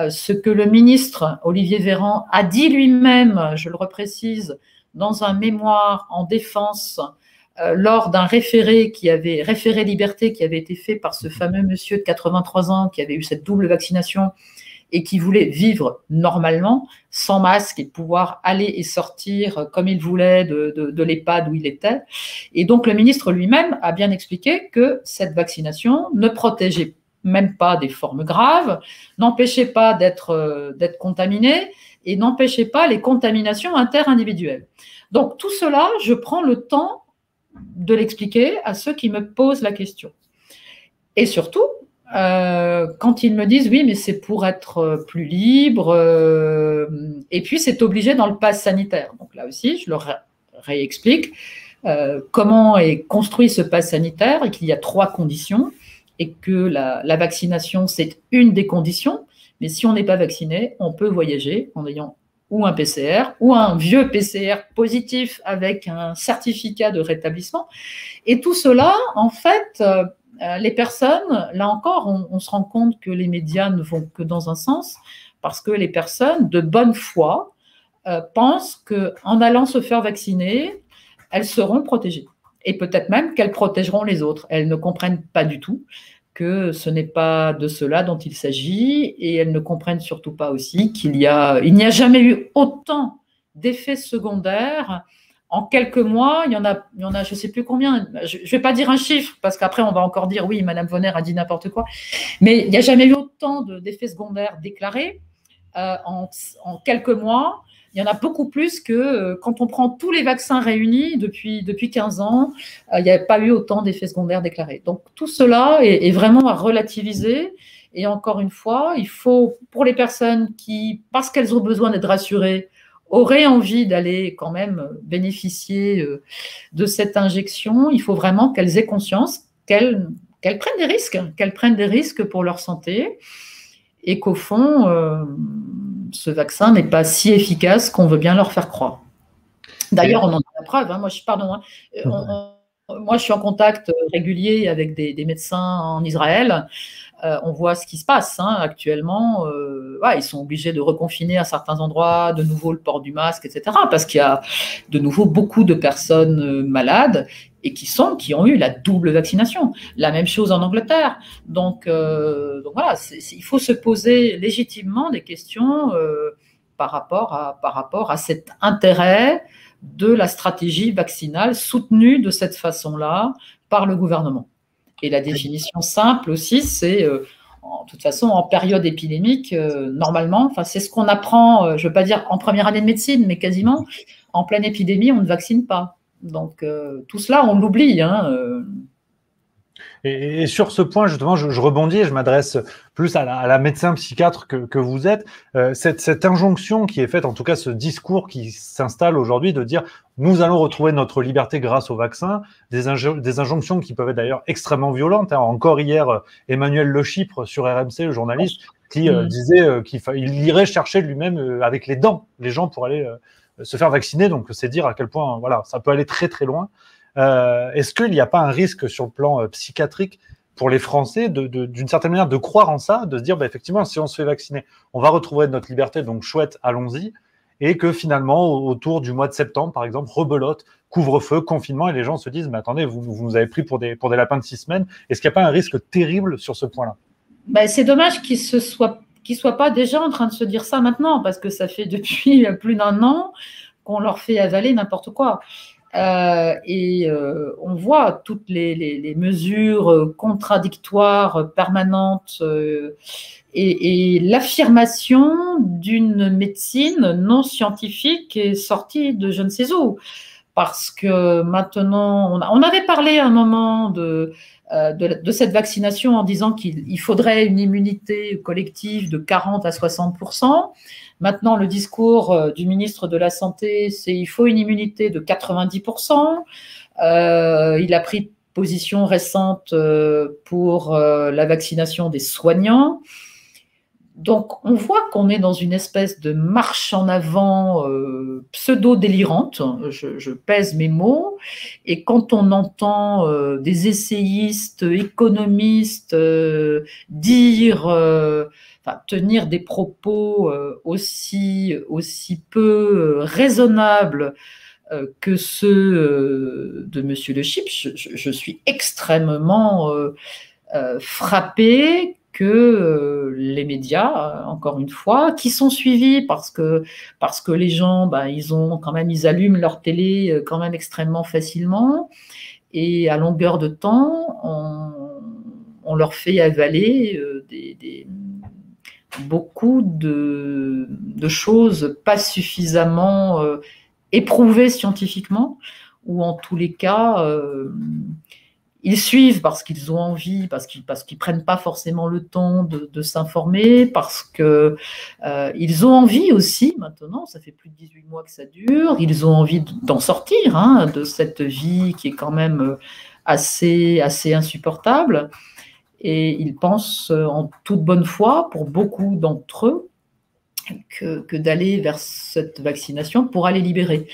ce que le ministre Olivier Véran a dit lui-même, je le reprécise, dans un mémoire en défense lors d'un référé liberté qui avait été fait par ce fameux monsieur de 83 ans qui avait eu cette double vaccination et qui voulait vivre normalement, sans masque et pouvoir aller et sortir comme il voulait de l'EHPAD où il était. Et donc le ministre lui-même a bien expliqué que cette vaccination ne protégeait même pas des formes graves, n'empêchait pas d'être contaminé et n'empêchait pas les contaminations interindividuelles. Donc tout cela, je prends le temps de l'expliquer à ceux qui me posent la question. Et surtout, quand ils me disent oui, mais c'est pour être plus libre, et puis c'est obligé dans le pass sanitaire. Donc là aussi, je leur réexplique comment est construit ce pass sanitaire et qu'il y a 3 conditions et que la vaccination, c'est une des conditions. Mais si on n'est pas vacciné, on peut voyager en ayant ou un PCR ou un vieux PCR positif avec un certificat de rétablissement. Et tout cela, en fait, les personnes, là encore, on se rend compte que les médias ne vont que dans un sens, parce que les personnes de bonne foi pensent qu'en allant se faire vacciner, elles seront protégées. Et peut-être même qu'elles protégeront les autres. Elles ne comprennent pas du tout que ce n'est pas de cela dont il s'agit, et elles ne comprennent surtout pas aussi il n'y a jamais eu autant d'effets secondaires. En quelques mois, il y en a je ne sais plus combien, je ne vais pas dire un chiffre, parce qu'après on va encore dire oui, Madame Vonner a dit n'importe quoi, mais il n'y a jamais eu autant d'effets secondaires déclarés en quelques mois. Il y en a beaucoup plus que quand on prend tous les vaccins réunis depuis 15 ans, il n'y a pas eu autant d'effets secondaires déclarés. Donc tout cela est vraiment à relativiser. Et encore une fois, il faut, pour les personnes qui, parce qu'elles ont besoin d'être rassurées, auraient envie d'aller quand même bénéficier de cette injection, il faut vraiment qu'elles aient conscience qu'elles prennent des risques pour leur santé, et qu'au fond, ce vaccin n'est pas si efficace qu'on veut bien leur faire croire. D'ailleurs, on en a la preuve. Hein. Moi, je suis en contact régulier avec des médecins en Israël. On voit ce qui se passe actuellement. Ils sont obligés de reconfiner à certains endroits, de nouveau le port du masque, etc. Parce qu'il y a de nouveau beaucoup de personnes malades et qui ont eu la double vaccination. La même chose en Angleterre. Donc voilà, il faut se poser légitimement des questions par rapport à cet intérêt de la stratégie vaccinale soutenue de cette façon-là par le gouvernement. Et la définition simple aussi, c'est, de toute façon, en période épidémique, normalement, c'est ce qu'on apprend, je ne veux pas dire en première année de médecine, mais quasiment, en pleine épidémie, on ne vaccine pas. Donc, tout cela, on l'oublie. Et sur ce point, justement, je rebondis et je m'adresse plus à la médecin psychiatre que vous êtes. Cette injonction qui est faite, en tout cas ce discours qui s'installe aujourd'hui de dire nous allons retrouver notre liberté grâce au vaccin, des injonctions qui peuvent être d'ailleurs extrêmement violentes. Encore hier, Emmanuel Le Chypre sur RMC, le journaliste, qui disait qu'il irait chercher lui-même avec les dents les gens pour aller se faire vacciner. Donc c'est dire à quel point ça peut aller très très loin. Est-ce qu'il n'y a pas un risque sur le plan psychiatrique pour les Français d'une certaine manière de croire en ça, de se dire effectivement si on se fait vacciner, on va retrouver notre liberté, donc chouette, allons-y, et que finalement autour du mois de septembre par exemple, rebelote, couvre-feu, confinement, et les gens se disent mais attendez, vous nous avez pris pour des lapins de 6 semaines. Est-ce qu'il n'y a pas un risque terrible sur ce point-là? C'est dommage qu'ils ne soient pas déjà en train de se dire ça maintenant, parce que ça fait depuis plus d'1 an qu'on leur fait avaler n'importe quoi. On voit toutes les mesures contradictoires permanentes et l'affirmation d'une médecine non scientifique est sortie de je ne sais où. Parce que maintenant, on avait parlé à un moment de cette vaccination en disant qu'il faudrait une immunité collective de 40 à 60%. Maintenant, le discours du ministre de la Santé, c'est qu'il faut une immunité de 90%. Il a pris position récente pour la vaccination des soignants. Donc, on voit qu'on est dans une espèce de marche en avant pseudo-délirante, je pèse mes mots, et quand on entend des essayistes, économistes tenir des propos aussi peu raisonnables que ceux de M. Le Chip, je suis extrêmement frappée que les médias, encore une fois, qui sont suivis parce que les gens, ils allument leur télé quand même extrêmement facilement, et à longueur de temps, on leur fait avaler beaucoup de choses pas suffisamment éprouvées scientifiquement, ou en tous les cas, ils suivent parce qu'ils ont envie, parce qu'ils prennent pas forcément le temps de s'informer, parce que ils ont envie aussi, maintenant, ça fait plus de 18 mois que ça dure, ils ont envie d'en sortir, de cette vie qui est quand même assez insupportable. Et ils pensent en toute bonne foi, pour beaucoup d'entre eux, que d'aller vers cette vaccination pourra les libérer.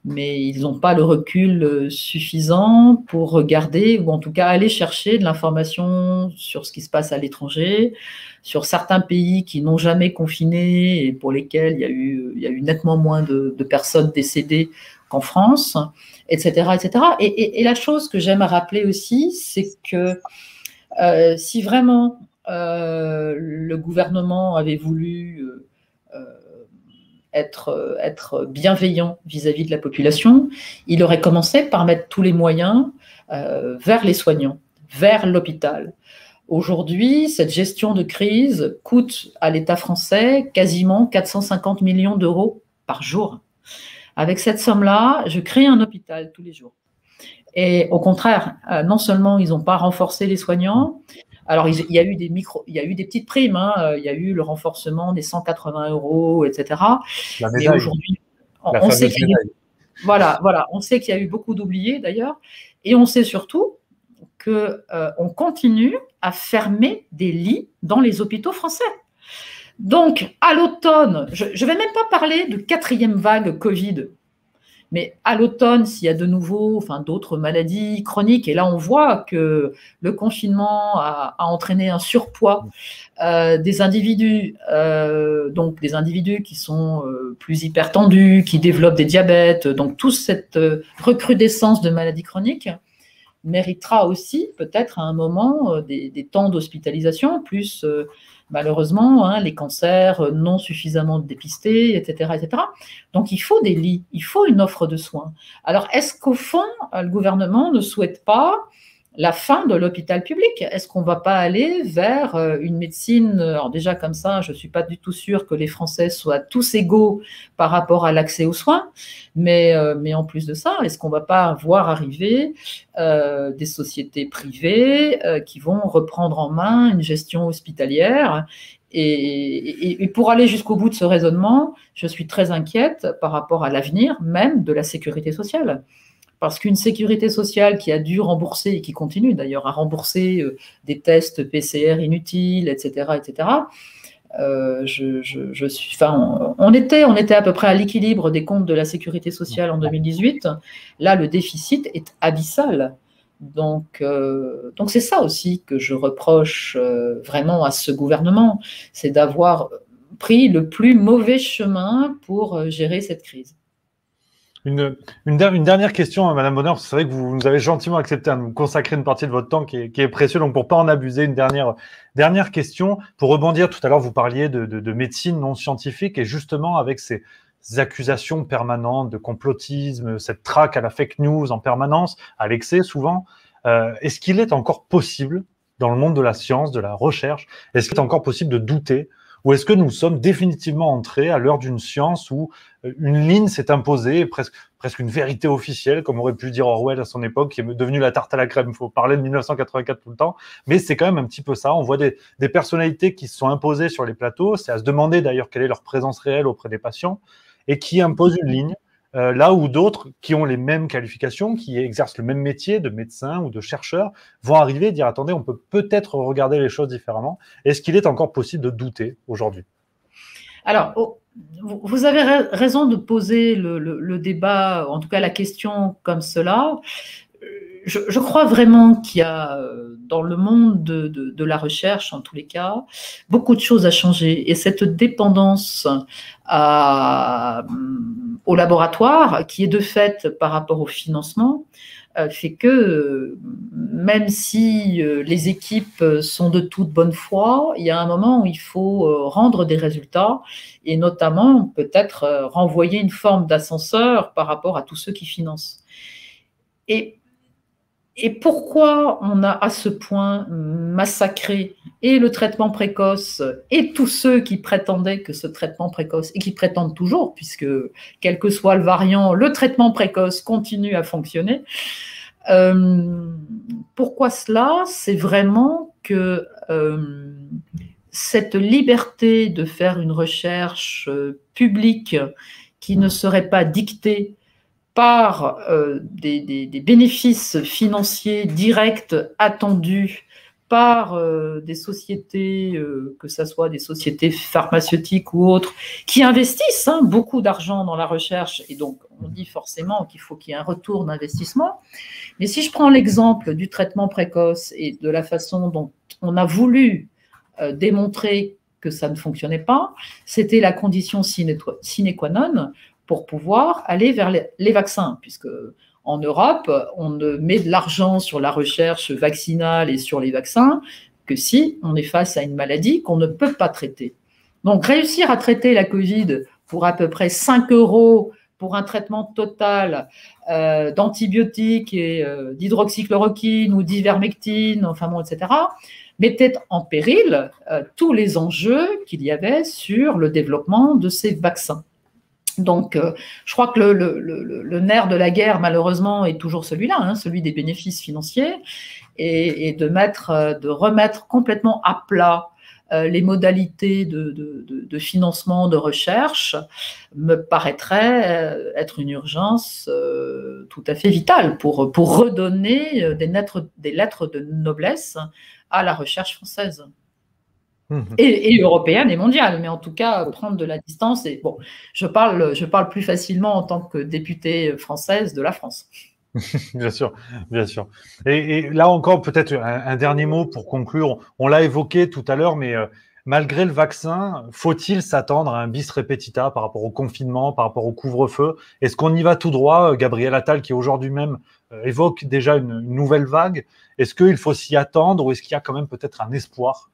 Mais ils n'ont pas le recul suffisant pour regarder, ou en tout cas aller chercher de l'information sur ce qui se passe à l'étranger, sur certains pays qui n'ont jamais confiné et pour lesquels il y a eu nettement moins de personnes décédées qu'en France, etc. etc. Et la chose que j'aime rappeler aussi, c'est que si vraiment le gouvernement avait voulu être bienveillant vis-à-vis de la population, il aurait commencé par mettre tous les moyens vers les soignants, vers l'hôpital. Aujourd'hui, cette gestion de crise coûte à l'État français quasiment 450 millions d'euros par jour. Avec cette somme-là, je crée un hôpital tous les jours. Et au contraire, non seulement ils n'ont pas renforcé les soignants, alors il y a eu des petites primes, il y a eu le renforcement des 180 €, etc. Mais aujourd'hui, on sait qu'il y a, on sait qu'il y a eu beaucoup d'oubliés d'ailleurs, et on sait surtout qu'on continue à fermer des lits dans les hôpitaux français. Donc, à l'automne, je ne vais même pas parler de 4e vague Covid, mais à l'automne, s'il y a de nouveau d'autres maladies chroniques, et là on voit que le confinement a entraîné un surpoids des individus, donc des individus qui sont plus hypertendus, qui développent des diabètes, donc toute cette recrudescence de maladies chroniques méritera aussi peut-être à un moment des temps d'hospitalisation, plus malheureusement les cancers non suffisamment dépistés, etc., etc. Donc il faut des lits, il faut une offre de soins. Alors est-ce qu'au fond, le gouvernement ne souhaite pas la fin de l'hôpital public? Est-ce qu'on ne va pas aller vers une médecine? Alors déjà comme ça, je ne suis pas du tout sûre que les Français soient tous égaux par rapport à l'accès aux soins, mais en plus de ça, est-ce qu'on ne va pas voir arriver des sociétés privées qui vont reprendre en main une gestion hospitalière? Et pour aller jusqu'au bout de ce raisonnement, je suis très inquiète par rapport à l'avenir même de la sécurité sociale. Parce qu'une sécurité sociale qui a dû rembourser, et qui continue d'ailleurs à rembourser des tests PCR inutiles, etc., etc., on était à peu près à l'équilibre des comptes de la sécurité sociale en 2018. Là, le déficit est abyssal. Donc c'est ça aussi que je reproche vraiment à ce gouvernement, c'est d'avoir pris le plus mauvais chemin pour gérer cette crise. Une dernière question, Madame Bonheur, parce que c'est vrai que vous nous avez gentiment accepté de nous consacrer une partie de votre temps qui est précieux, donc pour ne pas en abuser, une dernière question. Pour rebondir, tout à l'heure, vous parliez de médecine non scientifique, et justement avec accusations permanentes de complotisme, cette traque à la fake news en permanence, à l'excès souvent. Est-ce qu'il est encore possible, dans le monde de la science, de la recherche, est-ce qu'il est encore possible de douter? Ou est-ce que nous sommes définitivement entrés à l'heure d'une science où une ligne s'est imposée, presque une vérité officielle, comme aurait pu dire Orwell à son époque, qui est devenue la tarte à la crème? Il faut parler de 1984 tout le temps, mais c'est quand même un petit peu ça. On voit des personnalités qui se sont imposées sur les plateaux, c'est à se demander d'ailleurs quelle est leur présence réelle auprès des patients, et qui imposent une ligne, là où d'autres qui ont les mêmes qualifications, qui exercent le même métier de médecin ou de chercheur, vont arriver et dire « Attendez, on peut peut-être regarder les choses différemment ». Est-ce qu'il est encore possible de douter aujourd'hui? Alors, vous avez raison de poser le débat, en tout cas la question comme cela. Je crois vraiment qu'il y a, dans le monde de la recherche, en tous les cas, beaucoup de choses à changer. Et cette dépendance au laboratoire, qui est de fait par rapport au financement, fait que même si les équipes sont de toute bonne foi, il y a un moment où il faut rendre des résultats et notamment peut-être renvoyer une forme d'ascenseur par rapport à tous ceux qui financent. Et pourquoi on a à ce point massacré et le traitement précoce et tous ceux qui prétendaient que ce traitement précoce, et qui prétendent toujours, puisque quel que soit le variant, le traitement précoce continue à fonctionner. Pourquoi cela? C'est vraiment que cette liberté de faire une recherche publique qui ne serait pas dictée par des bénéfices financiers directs attendus par des sociétés, que ce soit des sociétés pharmaceutiques ou autres, qui investissent beaucoup d'argent dans la recherche, et donc on dit forcément qu'il faut qu'il y ait un retour d'investissement. Mais si je prends l'exemple du traitement précoce et de la façon dont on a voulu démontrer que ça ne fonctionnait pas, c'était la condition sine qua non pour pouvoir aller vers les vaccins, puisque en Europe, on ne met de l'argent sur la recherche vaccinale et sur les vaccins que si on est face à une maladie qu'on ne peut pas traiter. Donc, réussir à traiter la Covid pour à peu près 5 € pour un traitement total d'antibiotiques et d'hydroxychloroquine ou d'ivermectine, enfin bon, etc., mettait en péril tous les enjeux qu'il y avait sur le développement de ces vaccins. Donc, je crois que le nerf de la guerre, malheureusement, est toujours celui-là, celui des bénéfices financiers, et de remettre complètement à plat les modalités de financement de recherche me paraîtrait être une urgence tout à fait vitale pour redonner des lettres de noblesse à la recherche française. Et européenne et mondiale, mais en tout cas prendre de la distance. Et bon, je parle plus facilement en tant que députée française de la France. Bien sûr, bien sûr. Et là encore, peut-être un dernier mot pour conclure. On l'a évoqué tout à l'heure, mais malgré le vaccin, faut-il s'attendre à un bis repetita par rapport au confinement, par rapport au couvre-feu? Est-ce qu'on y va tout droit? Gabriel Attal, qui aujourd'hui même évoque déjà une nouvelle vague. Est-ce qu'il faut s'y attendre ou est-ce qu'il y a quand même peut-être un espoir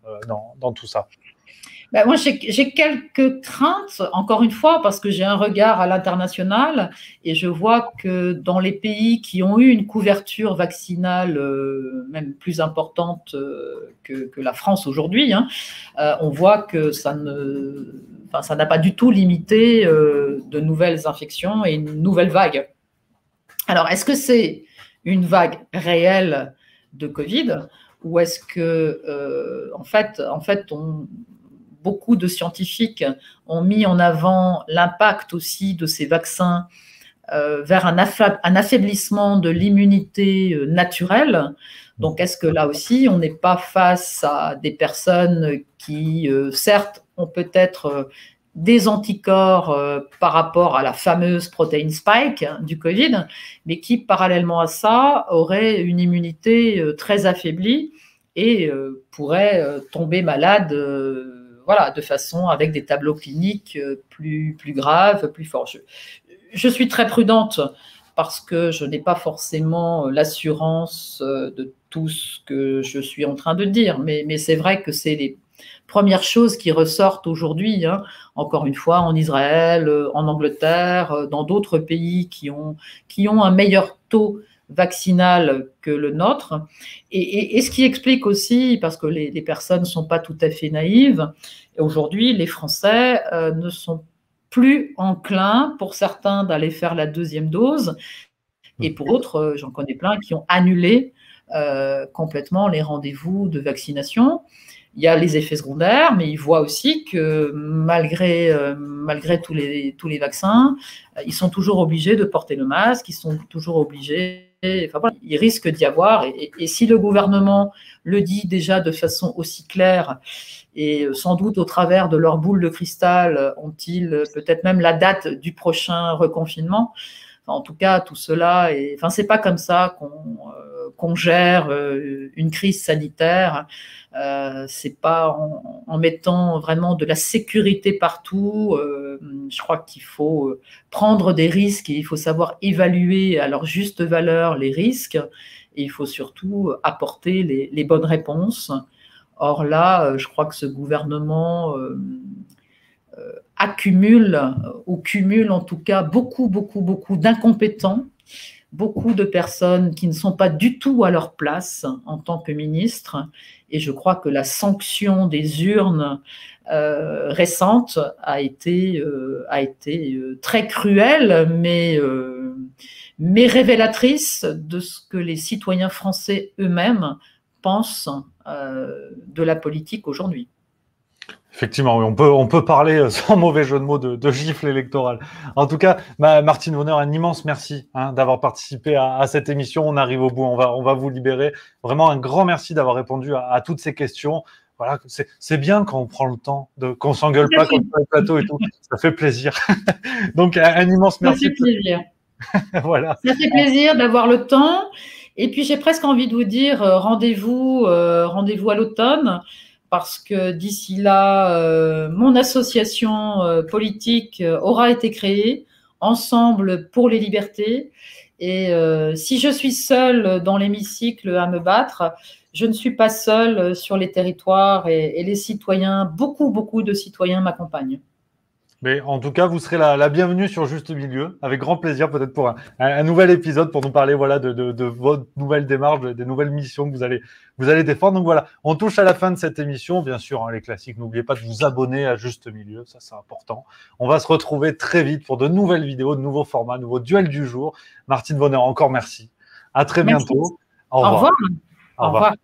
dans tout ça? Ben moi, j'ai quelques craintes, encore une fois, parce que j'ai un regard à l'international et je vois que dans les pays qui ont eu une couverture vaccinale même plus importante que la France aujourd'hui, on voit que ça n'a pas du tout limité de nouvelles infections et une nouvelle vague. Alors, est-ce que c'est une vague réelle de Covid ou est-ce que, en fait, beaucoup de scientifiques ont mis en avant l'impact aussi de ces vaccins vers un affaiblissement de l'immunité naturelle. Donc, est-ce que là aussi, on n'est pas face à des personnes qui, certes, ont peut-être des anticorps par rapport à la fameuse protéine spike du Covid, mais qui, parallèlement à ça, auraient une immunité très affaiblie et pourraient tomber malades de façon avec des tableaux cliniques plus graves, plus forts. Je suis très prudente parce que je n'ai pas forcément l'assurance de tout ce que je suis en train de dire, mais c'est vrai que c'est Première chose qui ressortent aujourd'hui, hein, encore une fois, en Israël, en Angleterre, dans d'autres pays qui ont un meilleur taux vaccinal que le nôtre. Et ce qui explique aussi, parce que les personnes ne sont pas tout à fait naïves, aujourd'hui, les Français ne sont plus enclins, pour certains, d'aller faire la deuxième dose, et pour d'autres, j'en connais plein, qui ont annulé complètement les rendez-vous de vaccination. Il y a les effets secondaires, mais ils voient aussi que malgré tous les vaccins, ils sont toujours obligés de porter le masque, ils sont toujours obligés, enfin voilà, il risque d'y avoir, et si le gouvernement le dit déjà de façon aussi claire, et sans doute au travers de leur boule de cristal, ont-ils peut-être même la date du prochain reconfinement. Enfin, en tout cas, tout cela, c'est pas comme ça qu'on gère une crise sanitaire. C'est pas en mettant vraiment de la sécurité partout. Je crois qu'il faut prendre des risques et il faut savoir évaluer à leur juste valeur les risques, et il faut surtout apporter les bonnes réponses. Or là, je crois que ce gouvernement cumule en tout cas beaucoup d'incompétents, beaucoup de personnes qui ne sont pas du tout à leur place en tant que ministre. Et je crois que la sanction des urnes récente a été très cruelle, mais révélatrice de ce que les citoyens français eux-mêmes pensent de la politique aujourd'hui. Effectivement, on peut parler sans mauvais jeu de mots de gifle électorale. En tout cas, Martine Vonner, un immense merci d'avoir participé à cette émission. On arrive au bout, on va vous libérer. Vraiment un grand merci d'avoir répondu à toutes ces questions. Voilà, c'est bien quand on prend le temps, qu'on s'engueule pas comme sur le plateau et tout. Ça fait plaisir. Donc un immense merci. Ça fait plaisir. Voilà. Ça fait plaisir d'avoir le temps. Et puis j'ai presque envie de vous dire rendez-vous à l'automne. Parce que d'ici là, mon association politique aura été créée, Ensemble pour les libertés. Et si je suis seule dans l'hémicycle à me battre, je ne suis pas seule sur les territoires, et les citoyens, beaucoup de citoyens m'accompagnent. Mais en tout cas, vous serez la bienvenue sur Juste Milieu, avec grand plaisir, peut-être pour un nouvel épisode, pour nous parler de votre nouvelle démarche, des nouvelles missions que vous allez défendre. Donc voilà, on touche à la fin de cette émission. Bien sûr, les classiques, n'oubliez pas de vous abonner à Juste Milieu, ça c'est important. On va se retrouver très vite pour de nouvelles vidéos, de nouveaux formats, de nouveaux duels du jour. Martine Vonner, encore merci. À très bientôt. Au revoir. Au revoir.